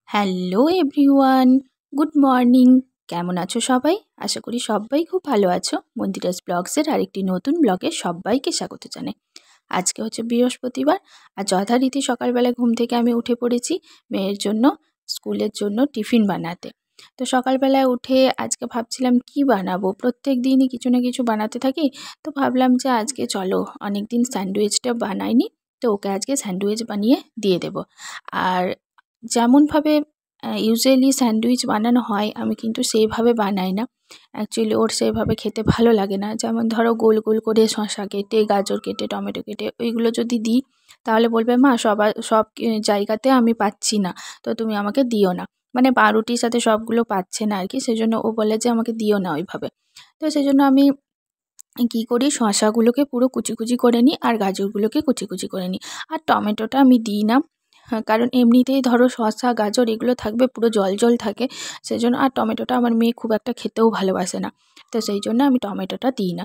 Hello everyone, good morning. কেমন আছো সবাই? আশা করি সবাই খুব ভালো আছো। মন্দিরাস ব্লগসের আরেকটি নতুন ব্লগে সবাইকে স্বাগত জানাই। আজকে হচ্ছে বৃহস্পতিবার, আর যথারীতি সকালবেলা ঘুম থেকে আমি উঠে পড়েছি মেয়ের জন্য স্কুলের জন্য টিফিন বানাতে। তো সকালবেলায় উঠে আজকে ভাবছিলাম কি বানাবো, প্রত্যেক দিনই কিছু না কিছু বানাতে থাকি। তো ভাবলাম যে আজকে চলো, অনেক দিন স্যান্ডউইচটা বানাইনি, তো ওকে আজকে স্যান্ডউইচ বানিয়ে দিয়ে দেব। আর যেমনভাবে ইউজুয়ালি স্যান্ডউইচ বানানো হয় আমি কিন্তু সেইভাবে বানাই না। অ্যাকচুয়ালি ওর সেভাবে খেতে ভালো লাগে না। যেমন ধরো গোল গোল করে শসা কেটে, গাজর কেটে, টমেটো কেটে ওইগুলো যদি দিই, তাহলে বলবে মা সব জায়গাতে আমি পাচ্ছি না, তো তুমি আমাকে দিও না। মানে পাউরুটির সাথে সবগুলো পাচ্ছে না আর কি, সেজন্য ও বলে যে আমাকে দিও না ওইভাবে। তো সেজন্য আমি কী করি, শসাগুলোকে পুরো কুচি কুচি করে নিই আর গাজরগুলোকে কুচি কুচি করে নিই। আর টমেটোটা আমি দিই না, কারণ এমনিতেই ধরো শসা গাজর এগুলো থাকবে, পুরো জল জল থাকে, সেজন্য। আর টমেটোটা আমার মেয়ে খুব একটা খেতেও ভালোবাসে না, তো সেই জন্য আমি টমেটোটা দিই না।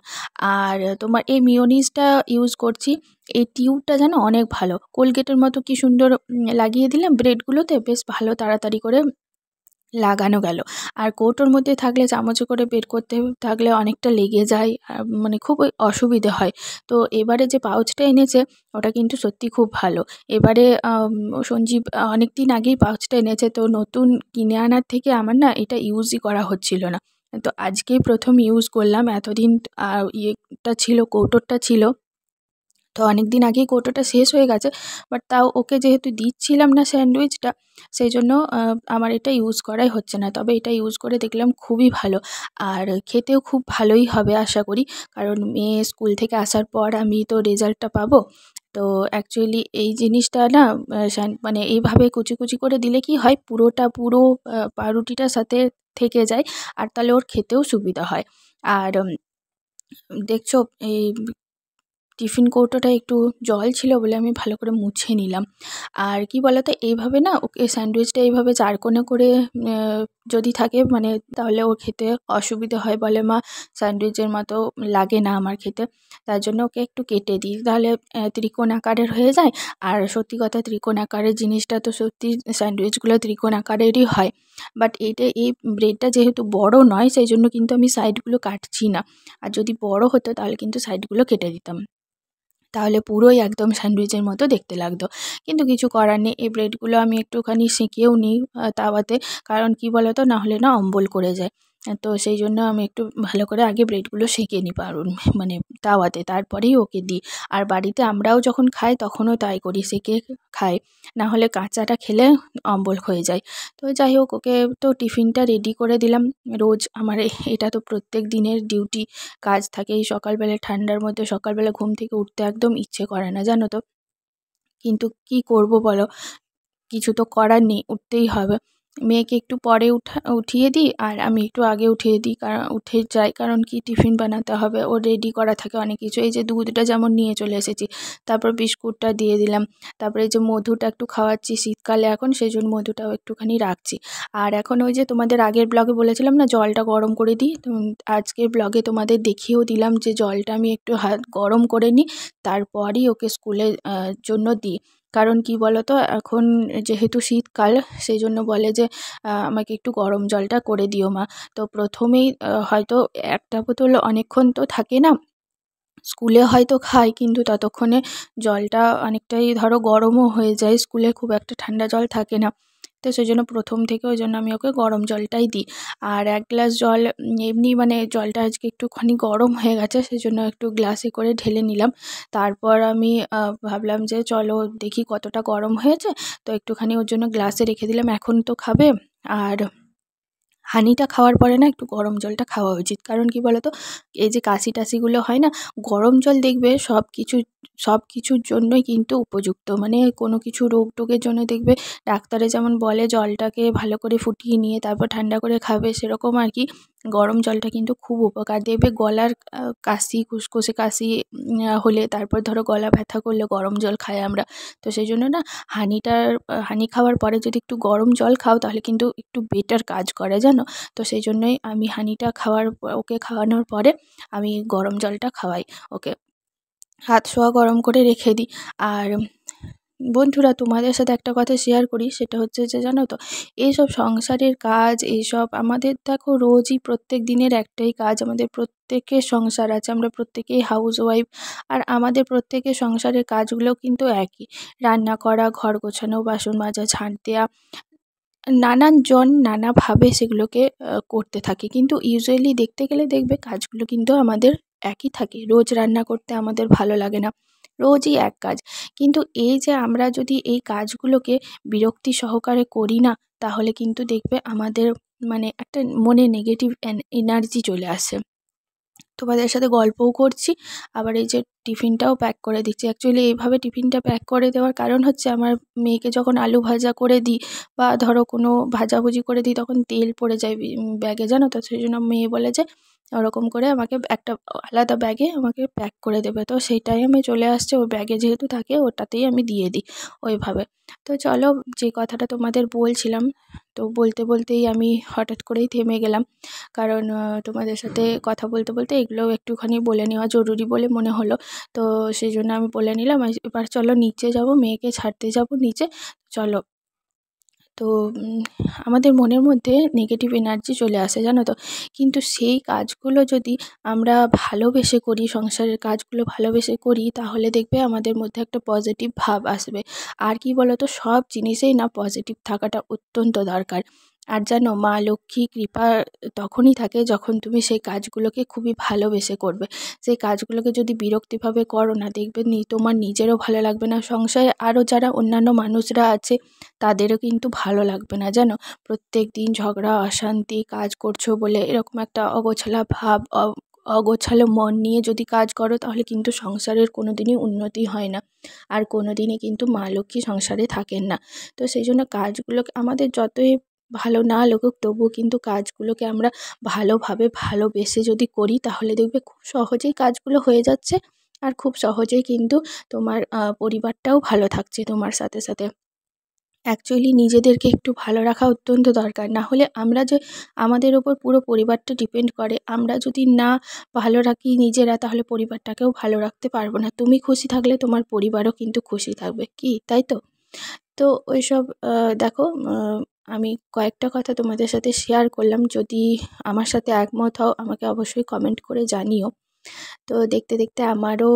আর তোমার এই মিয়োনিজটা ইউজ করছি। এই টিউবটা যেন অনেক ভালো, কোলগেটের মতো কি সুন্দর লাগিয়ে দিলাম ব্রেডগুলোতে, বেশ ভালো তাড়াতাড়ি করে লাগানো গেল। আর কৌটোর মধ্যে থাকলে চামচে করে বের করতে থাকলে অনেকটা লেগে যায়, মানে খুব অসুবিধে হয়। তো এবারে যে পাউচটা এনেছে ওটা কিন্তু সত্যি খুব ভালো। এবারে সঞ্জীব অনেক দিন আগেই পাউচটা এনেছে, তো নতুন কিনে আনার থেকে আমার না এটা ইউজই করা হচ্ছিল না। তো আজকেই প্রথম ইউজ করলাম। এতদিন ইয়েটা ছিল, কৌটোটা ছিল, তো অনেক দিন আগেই কৌটোটা শেষ হয়ে গেছে। বাট তাও ওকে যেহেতু দিচ্ছিলাম না স্যান্ডউইচটা, সেই জন্য আমার এটা ইউজ করাই হচ্ছে না। তবে এটা ইউজ করে দেখলাম খুবই ভালো, আর খেতেও খুব ভালোই হবে আশা করি। কারণ মেয়ে স্কুল থেকে আসার পর আমি তো রেজাল্টটা পাবো। তো অ্যাকচুয়ালি এই জিনিসটা না, মানে এইভাবে কুচি কুচি করে দিলে কি হয়, পুরো পাউরুটিটার সাথে থেকে যায়, আর তাহলে ওর খেতেও সুবিধা হয়। আর দেখছো, এই টিফিন কৌটোটা একটু জল ছিল বলে আমি ভালো করে মুছে নিলাম। আর কি বলতো, এইভাবে না ওকে স্যান্ডউইচটা এইভাবে চারকোণে করে যদি থাকে, মানে তাহলে ও খেতে অসুবিধে হয়, বলে মা স্যান্ডউইচের মতো লাগে না আমার খেতে। তার জন্য ওকে একটু কেটে দিই, তাহলে ত্রিকোণ আকারের হয়ে যায়। আর সত্যি কথা, ত্রিকোণ আকারের জিনিসটা তো সত্যি স্যান্ডউইচগুলো ত্রিকোণ আকারেরই হয়। বাট এই ব্রেডটা যেহেতু বড় নয়, সেই জন্য কিন্তু আমি সাইডগুলো কাটছি না। আর যদি বড় হতো তাহলে কিন্তু সাইডগুলো কেটে দিতাম, তাহলে পুরোই একদম স্যান্ডউইচের মতো দেখতে লাগতো। কিন্তু কিছু করার নেই, এই ব্রেডগুলো আমি একটুখানি সেঁকেও নিই তাওয়াতে। কারণ কি বলো তো, না হলে না অম্বল করে যায়। তো সেই জন্য আমি একটু ভালো করে আগে ব্রেডগুলো সেঁকে নিই মানে তাওয়াতে, তারপরেই ওকে দিই। আর বাড়িতে আমরাও যখন খাই তখনও তাই করি, সেঁকে খাই। না হলে কাঁচাটা খেলে অম্বল হয়ে যায়। তো যাই হোক, ওকে তো টিফিনটা রেডি করে দিলাম। রোজ আমার এটা তো প্রত্যেক দিনের ডিউটি, কাজ থাকে। এই সকালবেলা ঠান্ডার মধ্যে সকালবেলা ঘুম থেকে উঠতে একদম ইচ্ছে করে না, জানো তো। কিন্তু কি করব বলো, কিছু তো করার নেই, উঠতেই হবে। মেয়েকে একটু পরে উঠিয়ে দিই, আর আমি একটু আগে উঠিয়ে দিই, কারণ উঠে যাই, কারণ কি টিফিন বানাতে হবে, ও রেডি করা থাকে অনেক কিছু। এই যে দুধটা যেমন নিয়ে চলে এসেছি, তারপর বিস্কুটটা দিয়ে দিলাম, তারপরে এই যে মধুটা একটু খাওয়াচ্ছি শীতকালে এখন, সেই জন্য মধুটাও একটুখানি রাখছি। আর এখন ওই যে তোমাদের আগের ব্লগে বলেছিলাম না জলটা গরম করে দিই, তো আজকের ব্লগে তোমাদের দেখিয়েও দিলাম যে জলটা আমি একটু হাত গরম করে নিই, তারপরই ওকে স্কুলে জন্য দিই। কারণ কি বলো তো, এখন যেহেতু শীতকাল, সেই জন্য বলে যে আমাকে একটু গরম জলটা করে দিও মা। তো প্রথমেই হয়তো একটা বোতল অনেকক্ষণ তো থাকে না, স্কুলে হয়তো খাই, কিন্তু ততক্ষণে জলটা অনেকটাই ধরো গরমও হয়ে যায়, স্কুলে খুব একটা ঠান্ডা জল থাকে না। তো সেই জন্য প্রথম থেকে ওই জন্য আমি ওকে গরম জলটাই দিই। আর এক গ্লাস জল এমনি, মানে জলটা আজকে একটুখানি গরম হয়ে গেছে, সেই জন্য একটু গ্লাসে করে ঢেলে নিলাম। তারপর আমি ভাবলাম যে চলো দেখি কতটা গরম হয়েছে, তো একটুখানি ওর জন্য গ্লাসে রেখে দিলাম, এখন তো খাবে। আর হানিটা খাওয়ার পরে না একটু গরম জলটা খাওয়া উচিত। কারণ কি বলো তো, এই যে কাশি টাশিগুলো হয় না, গরম জল দেখবে সব কিছুর জন্যই কিন্তু উপযুক্ত। মানে কোনো কিছু রোগ টোগের জন্য দেখবে ডাক্তারে যেমন বলে জলটাকে ভালো করে ফুটিয়ে নিয়ে তারপর ঠান্ডা করে খাবে, সেরকম আর কি গরম জলটা কিন্তু খুব উপকার। দেখবে গলার কাশি, খুসখুসে কাশি হলে, তারপর ধরো গলা ব্যথা করলে গরম জল খাই আমরা। তো সেই জন্য না, হানি খাওয়ার পরে যদি একটু গরম জল খাও, তাহলে কিন্তু একটু বেটার কাজ করে, জানো। তো সেই জন্যই আমি হানিটা ওকে খাওয়ানোর পরে আমি গরম জলটা খাওয়াই ওকে। হাত সোয়া গরম করে রেখে দিই। আর বন্ধুরা, তোমাদের সাথে একটা কথা শেয়ার করি, সেটা হচ্ছে যে জানো তো, এইসব সংসারের কাজ, এইসব আমাদের দেখো রোজই প্রত্যেক দিনের একটাই কাজ, আমাদের প্রত্যেকের সংসার আছে, আমরা প্রত্যেকেই হাউস ওয়াইফ। আর আমাদের প্রত্যেকের সংসারের কাজগুলো কিন্তু একই, রান্না করা, ঘর গোছানো, বাসন মাজা, ঝাঁট দেওয়া, নানান জন নানাভাবে সেগুলোকে করতে থাকে, কিন্তু ইউজুয়ালি দেখতে গেলে দেখবে কাজগুলো কিন্তু আমাদের একই থাকে। রোজ রান্না করতে আমাদের ভালো লাগে না, রোজই এক কাজ। কিন্তু এই যে আমরা যদি এই কাজগুলোকে বিরক্তি সহকারে করি না, তাহলে কিন্তু দেখবে আমাদের মানে একটা মনে নেগেটিভ এনার্জি চলে আসে। তোমাদের সাথে গল্পও করছি, আবার এই যে টিফিনটাও প্যাক করে দিচ্ছি। অ্যাকচুয়ালি এইভাবে টিফিনটা প্যাক করে দেওয়ার কারণ হচ্ছে, আমার মেয়েকে যখন আলু ভাজা করে দিই বা ধরো কোনো ভাজাভুজি করে দিই, তখন তেল পড়ে যায় ব্যাগে, জানো তো। সেই জন্য মেয়ে বলে যে ওরকম করে আমাকে একটা আলাদা ব্যাগে আমাকে প্যাক করে দেবে। তো সেইটাই আমি চলে আসছে, ওর ব্যাগে যেহেতু থাকে ওটাতেই আমি দিয়ে দিই ওইভাবে। তো চলো, যে কথাটা তোমাদের বলছিলাম, তো বলতে বলতেই আমি হঠাৎ করেই থেমে গেলাম, কারণ তোমাদের সাথে কথা বলতে বলতে এগুলোও একটুখানি বলে নেওয়া জরুরি বলে মনে হলো। তো সেই জন্য আমি বলে নিলাম। এবার চলো নিচে যাব, মেয়েকে ছাড়তে যাব নিচে, চলো। তো আমাদের মনের মধ্যে নেগেটিভ এনার্জি চলে আসে, জানো তো। কিন্তু সেই কাজগুলো যদি আমরা ভালোবেসে করি, সংসারের কাজগুলো ভালোবেসে করি, তাহলে দেখবে আমাদের মধ্যে একটা পজিটিভ ভাব আসবে। আর কি বলো তো, সব জিনিসেই না পজিটিভ থাকাটা অত্যন্ত দরকার। আর জানো, মা লক্ষ্মী কৃপা তখনই থাকে যখন তুমি সেই কাজগুলোকে খুবই ভালোবেসে করবে। সেই কাজগুলোকে যদি বিরক্তিভাবে করো না, দেখবে তোমার নিজেরও ভালো লাগবে না, সংসারে আরও যারা অন্যান্য মানুষরা আছে তাদেরও কিন্তু ভালো লাগবে না, জানো। প্রত্যেক দিন ঝগড়া, অশান্তি, কাজ করছো বলে এরকম একটা অগোছালো ভাব, অগোছালো মন নিয়ে যদি কাজ করো, তাহলে কিন্তু সংসারের কোনো দিনই উন্নতি হয় না, আর কোনো দিনই কিন্তু মা লক্ষ্মী সংসারে থাকেন না। তো সেই জন্য কাজগুলোকে আমাদের যতই ভালো না লাগুক, তবুও কিন্তু কাজগুলোকে আমরা ভালোভাবে ভালোবেসে যদি করি, তাহলে দেখবে খুব সহজেই কাজগুলো হয়ে যাচ্ছে, আর খুব সহজেই কিন্তু তোমার পরিবারটাও ভালো থাকছে তোমার সাথে সাথে। অ্যাকচুয়ালি নিজেদেরকে একটু ভালো রাখা অত্যন্ত দরকার, না হলে আমরা যে আমাদের ওপর পুরো পরিবারটা ডিপেন্ড করে, আমরা যদি না ভালো রাখি নিজেরা, তাহলে পরিবারটাকেও ভালো রাখতে পারবো না। তুমি খুশি থাকলে তোমার পরিবারও কিন্তু খুশি থাকবে, কি তাই তো? তো ওইসব দেখো, আমি কয়েকটা কথা তোমাদের সাথে শেয়ার করলাম। যদি আমার সাথে একমত হও, আমাকে অবশ্যই কমেন্ট করে জানিও। তো দেখতে দেখতে আমারও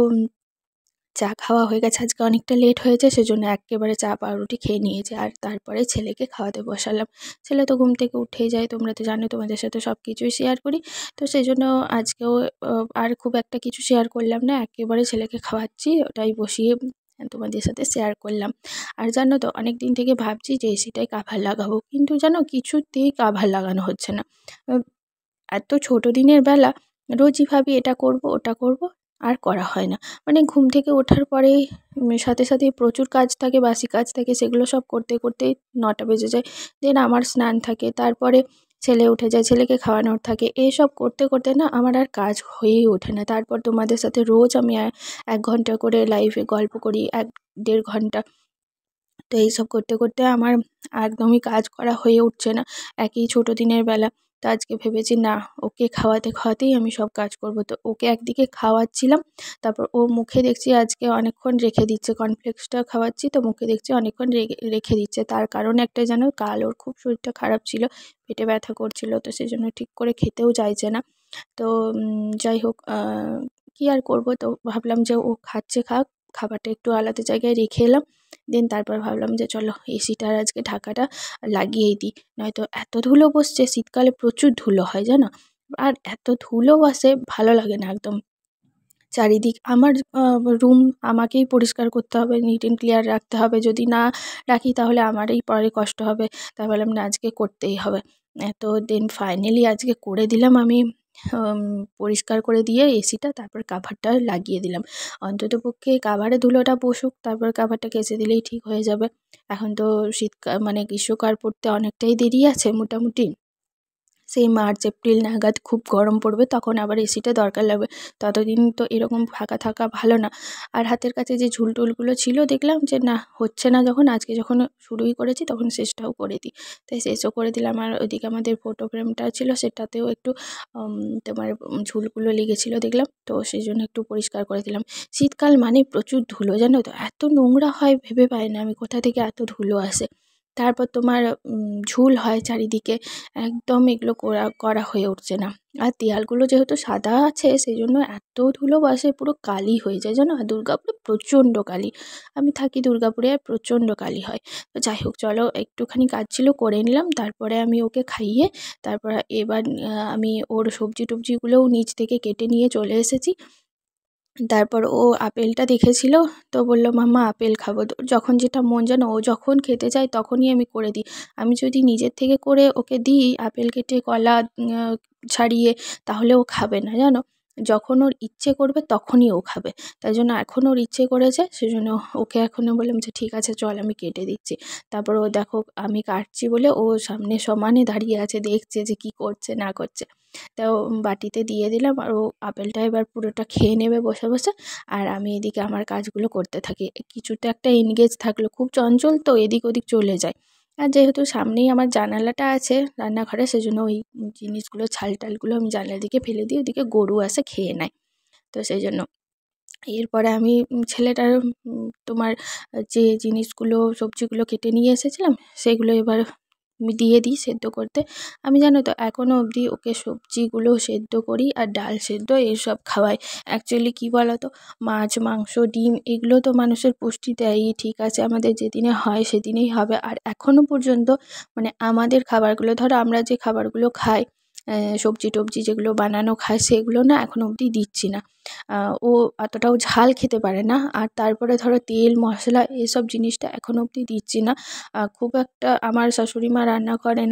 চা খাওয়া হয়ে গেছে, আজকে অনেকটা লেট হয়েছে, সেজন্য একেবারে চা পাউরুটি খেয়ে নিয়েছি, আর তারপরে ছেলেকে খাওয়াতে বসালাম। ছেলে তো ঘুম থেকে উঠেই যায়, তোমরা তো জানো, তোমাদের সাথে সব কিছুই শেয়ার করি। তো সেই জন্য আজকেও আর খুব একটা কিছু শেয়ার করলাম না, একেবারে ছেলেকে খাওয়াচ্ছি, ওটাই বসিয়ে তোমাদের সাথে শেয়ার করলাম। আর জানো তো, অনেক দিন থেকে ভাবছি যে এসিটাই কাভার লাগাবো, কিন্তু জানো কিছুতেই কাভার লাগানো হচ্ছে না। আহ, এত ছোট দিনের বেলা, রোজই ভাবি এটা করব ওটা করব, আর করা হয় না। মানে ঘুম থেকে ওঠার পরে সাথে সাথে প্রচুর কাজ থাকে, বাসি কাজ থাকে, সেগুলো সব করতে করতেই 9টা বেজে যায়। দেন আমার স্নান থাকে, তারপরে ছেলে উঠে যায়, ছেলেকে খাওয়ানোর থাকে, এইসব করতে করতে না আমার আর কাজ হয়েই ওঠে না। তারপর তোমাদের সাথে রোজ আমি 1 ঘন্টা করে লাইভে গল্প করি, 1-1.5 ঘন্টা। তো এইসব করতে করতে আমার একদমই কাজ করা হয়ে উঠছে না, একই ছোট দিনের বেলা। তো আজকে ভেবেছি না, ওকে খাওয়াতে খাওয়াতেই আমি সব কাজ করব। তো ওকে একদিকে খাওয়াচ্ছিলাম, তারপর ও মুখে দেখছি আজকে অনেকক্ষণ রেখে দিচ্ছে, কর্নফ্লেক্সটা খাওয়াচ্ছি তো মুখে দেখছি অনেকক্ষণ রেখে দিচ্ছে। তার কারণ একটা, যেন কাল ওর খুব শরীরটা খারাপ ছিল, পেটে ব্যথা করছিল, তো সেই জন্য ঠিক করে খেতেও চাইছে না। তো যাই হোক, কী আর করব, তো ভাবলাম যে ও খাচ্ছে খাক, খাবারটা একটু আলাদা জায়গায় রেখে এলাম। দেন তারপর ভাবলাম যে চলো এসিটার আজকে ঢাকাটা লাগিয়েই দিই, নয়তো এত ধুলো বসছে, শীতকালে প্রচুর ধুলো হয় জানো। আর এত ধুলো বসে, ভালো লাগে না একদম। চারিদিক আমার রুম আমাকেই পরিষ্কার করতে হবে, নিট অ্যান্ড ক্লিয়ার রাখতে হবে, যদি না রাখি তাহলে আমারই পরে কষ্ট হবে। তাই বললাম না, আজকে করতেই হবে। তো দেন ফাইনালি আজকে করে দিলাম আমি, উম, পরিষ্কার করে দিয়ে এসিটা, তারপর কাভারটা লাগিয়ে দিলাম। অন্ততপক্ষে কাভারে ধুলোটা বসুক, তারপর কাভারটা কেচে দিলেই ঠিক হয়ে যাবে। এখন তো শীতকাল মানে গ্রীষ্মকাল পড়তে অনেকটাই দেরি আছে মোটামুটি। সেই মার্চ এপ্রিল নাগাদ খুব গরম পড়বে, তখন আবার এসিটা দরকার লাগবে। ততদিন তো এরকম ফাঁকা থাকা ভালো না। আর হাতের কাছে যে ঝুল টুলগুলো ছিল, দেখলাম যে না হচ্ছে না, যখন আজকে যখন শুরুই করেছি তখন শেষটাও করে দিই। তাই শেষও করে দিলাম। আর ওইদিকে আমাদের ফটো ফ্রেমটা ছিল, সেটাতেও একটু তোমার ঝুলগুলো লেগেছিলো দেখলাম, তো সেই জন্য একটু পরিষ্কার করে দিলাম। শীতকাল মানে প্রচুর ধুলো, জানো তো, এত নোংরা হয় ভেবে পাই না আমি কোথা থেকে এত ধুলো আসে। তারপর তোমার ঝুল হয় চারিদিকে, একদম এগুলো করা করা হয়ে উঠছে না। আর দেয়ালগুলো যেহেতু সাদা আছে, সেই জন্য এত ধুলো বসে, পুরো কালি হয়ে যায় জানো। আর দুর্গাপুরে প্রচণ্ড কালি, আমি থাকি দুর্গাপুরে, আর প্রচণ্ড কালি হয়। তো যাই হোক, চলো একটুখানি কাজ ছিল করে নিলাম, তারপরে আমি ওকে খাইয়ে তারপর এবার আমি ওর সবজি টবজিগুলোও নিচ থেকে কেটে নিয়ে চলে এসেছি। তারপর ও আপেলটা দেখেছিল, তো বলল মাম্মা আপেল খাবো। তো যখন যেটা মন, জানো, ও যখন খেতে চায় তখনই আমি করে দিই। আমি যদি নিজের থেকে করে ওকে দিই আপেল কেটে, কলা ছাড়িয়ে, তাহলে ও খাবে না, জানো। যখন ওর ইচ্ছে করবে তখনই ও খাবে। তাই জন্য এখন ওর ইচ্ছে করেছে, সেজন্য ওকে এখনও বললাম যে ঠিক আছে চল আমি কেটে দিচ্ছি। তারপর ও দেখো আমি কাটছি বলে ও সামনে সমানে দাঁড়িয়ে আছে, দেখছে যে কি করছে না করছে। তো বাটিতে দিয়ে দিলাম, আর ও আপেলটা এবার পুরোটা খেয়ে নেবে বসে বসে। আর আমি এদিকে আমার কাজগুলো করতে থাকি। কিছুতে একটা এনগেজ থাকলো, খুব চঞ্চল তো, এদিক ওদিক চলে যায়। আর যেহেতু সামনেই আমার জানালাটা আছে রান্নাঘরে, সেজন্য ওই জিনিসগুলো ছাল টালগুলো আমি জানলার দিকে ফেলে দিই, ওদিকে গরু আসে খেয়ে নেয়। তো সেই জন্য এরপরে আমি ছেলেটার তোমার যে জিনিসগুলো সবজিগুলো কেটে নিয়ে এসেছিলাম, সেগুলো এবার আমি দিয়ে দিই সেদ্ধ করতে। আমি, জানো তো, এখনও অবধি ওকে সবজিগুলো সেদ্ধ করি আর ডাল সেদ্ধ এইসব খাওয়াই। অ্যাকচুয়ালি কী বলো তো, মাছ মাংস ডিম এগুলো তো মানুষের পুষ্টি দেয়ই, ঠিক আছে, আমাদের যেদিনে হয় সেদিনেই হবে। আর এখনও পর্যন্ত মানে আমাদের খাবারগুলো, ধরো আমরা যে খাবারগুলো খাই, সবজি টবজি যেগুলো বানানো খায়, সেগুলো না এখনও অবধি দিচ্ছি না। ও অতটাও ঝাল খেতে পারে না। আর তারপরে ধরো তেল মশলা এসব জিনিসটা এখনও অবধি দিচ্ছি না। খুব একটা আমার শাশুড়ি মা রান্না করেন,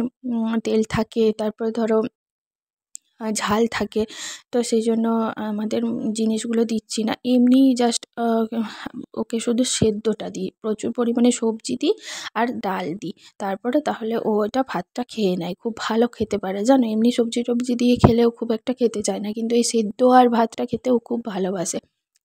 তেল থাকে, তারপরে ধরো ঝাল থাকে। তো সেই জন্য আমাদের জিনিসগুলো দিচ্ছি না, এমনি জাস্ট ওকে শুধু সেদ্ধটা দিই, প্রচুর পরিমাণে সবজি দিই আর ডাল দিই। তারপরে তাহলে ও ওটা ভাতটা খেয়ে নেয়, খুব ভালো খেতে পারে, জানো। এমনি সবজি টবজি দিয়ে খেলেও খুব একটা খেতে চায় না, কিন্তু এই সেদ্ধ আর ভাতটা খেতে ও খুব ভালোবাসে।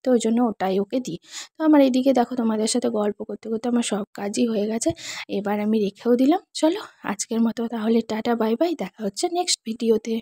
তো ওই জন্য ওটাই ওকে দিই। তো আমার এদিকে দেখো, তোমাদের সাথে গল্প করতে করতে আমার সব কাজই হয়ে গেছে। এবার আমি রেখেও দিলাম। চলো আজকের মতো তাহলে টাটা বাই বাই, দেখা হচ্ছে নেক্সট ভিডিওতে।